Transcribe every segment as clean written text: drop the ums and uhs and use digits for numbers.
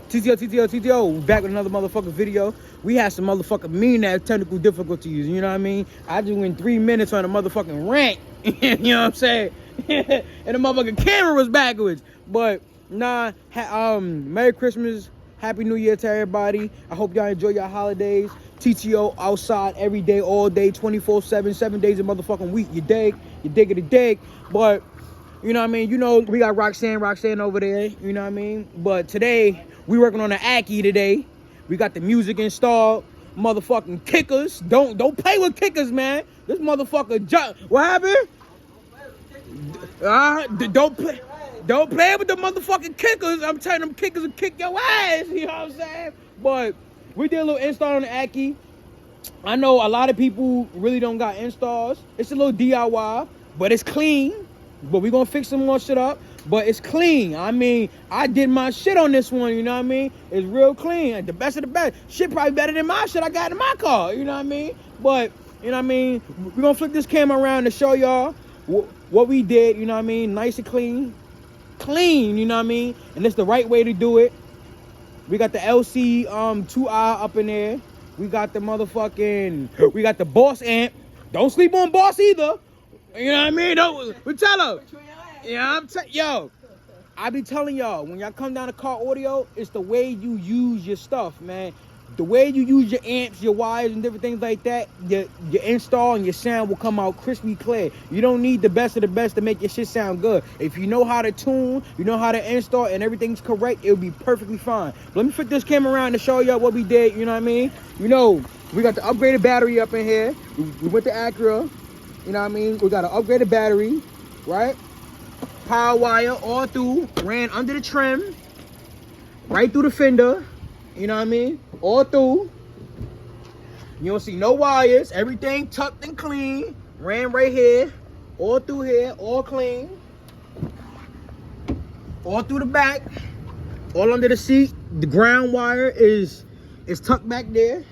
TTO, back with another motherfucking video. We had some motherfucking mean-ass technical difficulties, you know what I mean? I just went 3 minutes on a motherfucking rant, you know what I'm saying? And the motherfucking camera was backwards. But, nah, Merry Christmas, Happy New Year to everybody. I hope y'all enjoy your holidays. TTO outside every day, all day, 24/7, 7 days a motherfucking week. You dig? You dig it, a dig. But, you know what I mean? You know, we got Roxanne over there, you know what I mean? But today, we working on the Aki today. We got the music installed. Motherfucking kickers. Don't play with kickers, man. This motherfucker what happened? Don't play with the motherfucking kickers. I'm telling them kickers will kick your ass, you know what I'm saying? But we did a little install on the Aki. I know a lot of people really don't got installs. It's a little DIY, but it's clean. But we gonna fix some more shit up. But it's clean. I mean, I did my shit on this one, you know what I mean? It's real clean. The best of the best. Shit probably better than my shit I got in my car, you know what I mean? But, you know what I mean? We're gonna flip this camera around to show y'all what we did, you know what I mean? Nice and clean. Clean, you know what I mean? And it's the right way to do it. We got the LC 2i up in there. We got the motherfucking, we got the Boss amp. Don't sleep on Boss either. You know what I mean? We tell her. Yeah, yo, I be telling y'all, when y'all come down to car audio, it's the way you use your stuff, man. The way you use your amps, your wires, and different things like that, your install and your sound will come out crispy clear. You don't need the best of the best to make your shit sound good. If you know how to tune, you know how to install, and everything's correct, it'll be perfectly fine. But let me flip this camera around to show y'all what we did, you know what I mean? You know, we got the upgraded battery up in here. We went to Acura, you know what I mean? We got an upgraded battery, right? Power wire all through, ran under the trim, right through the fender, you know what I mean? All through. You don't see no wires, everything tucked and clean, ran right here, all through here, all clean. All through the back, all under the seat. The ground wire is tucked back there.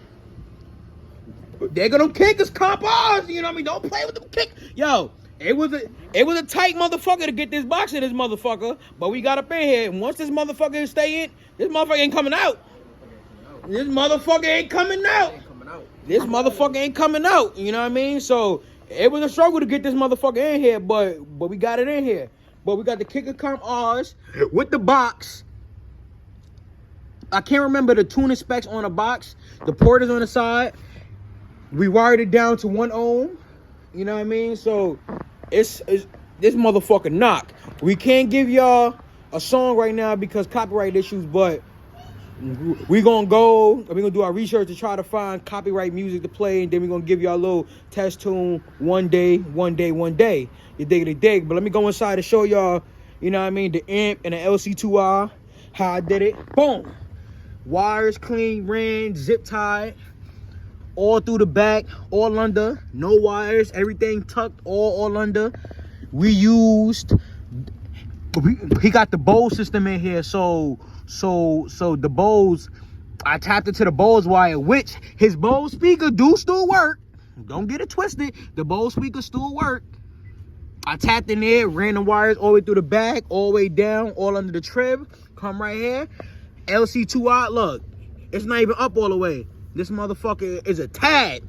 They're gonna kick us, compas, you know what I mean? Don't play with them kick. Yo, it was a tight motherfucker to get this box in this motherfucker, but we got up in here, and once this motherfucker stay in, this motherfucker ain't coming out. This motherfucker ain't coming out. This motherfucker ain't coming out, you know what I mean? So, it was a struggle to get this motherfucker in here, but we got it in here. But we got the kicker R's with the box. I can't remember the tuning specs on the box. The port is on the side. We wired it down to 1 ohm. You know what I mean? So it's this motherfucker knock. We can't give y'all a song right now because copyright issues, but we're gonna do our research to try to find copyright music to play, and then we're gonna give y'all a little test tune one day. You dig. But let me go inside to show y'all, you know what I mean, the amp and the LC2R, how I did it. Boom. Wires clean, ran, zip tied. All through the back, all under, no wires, everything tucked, all under. We got the Bose system in here, so the Bose, I tapped into the Bose wire, which his Bose speaker do still work. Don't get it twisted, the Bose speaker still work. I tapped in there, ran the wires all the way through the back, all the way down, all under the trib, come right here. LC2R, look, it's not even up all the way. This motherfucker is a tab.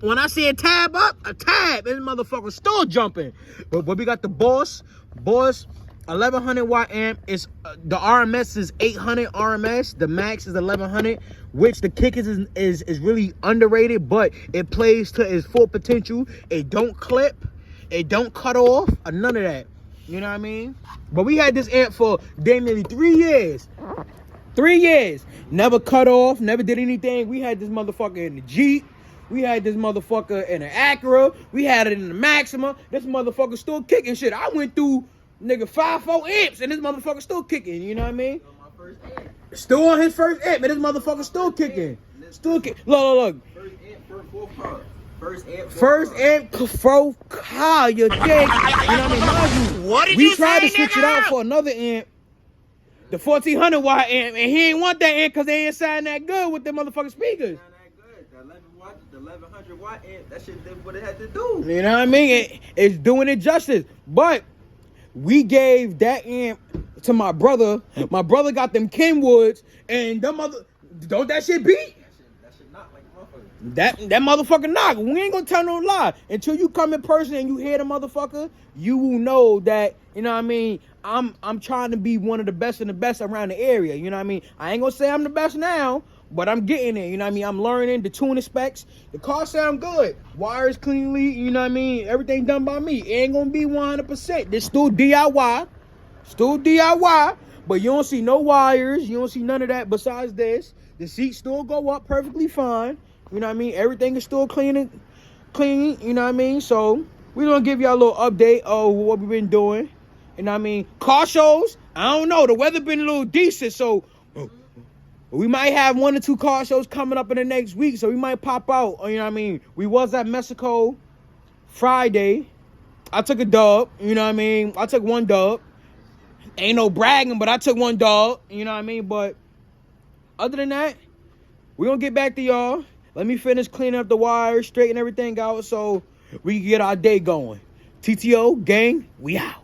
When I say a tab up, a tab. This motherfucker still jumping. But we got the Boss 1100 watt amp. Is the RMS is 800 RMS. The max is 1100, which the kick is really underrated, but it plays to its full potential. It don't clip. It don't cut off. Or none of that. You know what I mean? But we had this amp for damn nearly 3 years. 3 years. Never cut off, never did anything. We had this motherfucker in the Jeep. We had this motherfucker in an Acura. We had it in the Maxima. This motherfucker still kicking shit. I went through, nigga, 5-4 amps, and this motherfucker still kicking, you know what I mean? Still on his first amp, and this motherfucker still kicking. Still kicking. Look. First amp for car, you dig? You know what I mean? Mind you, what did we tried to switch it out for another amp. The 1400 watt amp, and he ain't want that amp because they ain't sound that good with the motherfucking speakers. The 1100 watt amp, that shit did what it had to do. You know what I mean? It's doing it justice. But we gave that amp to my brother. My brother got them Kenwoods, and them mother, don't that shit beat? That shit knock like a motherfucker. That motherfucker knock. We ain't gonna tell no lie. Until you come in person and you hear the motherfucker, you will know that, you know what I mean, I'm trying to be one of the best and the best around the area. You know what I mean? I ain't gonna say I'm the best now, but I'm getting there. You know what I mean? I'm learning the tuning specs. The car sound good. Wires cleanly, you know what I mean? Everything done by me. It ain't gonna be 100%. This still DIY. Still DIY. But you don't see no wires. You don't see none of that besides this. The seats still go up perfectly fine. You know what I mean? Everything is still clean, you know what I mean? So we're gonna give y'all a little update of what we've been doing. You know what I mean? Car shows, I don't know. The weather been a little decent, so we might have 1 or 2 car shows coming up in the next week. So we might pop out. You know what I mean? We was at Mexico Friday. I took a dub. You know what I mean? I took 1 dub. Ain't no bragging, but I took 1 dub. You know what I mean? But other than that, we're gonna get back to y'all. Let me finish cleaning up the wires, straighten everything out so we can get our day going. TTO, gang, we out.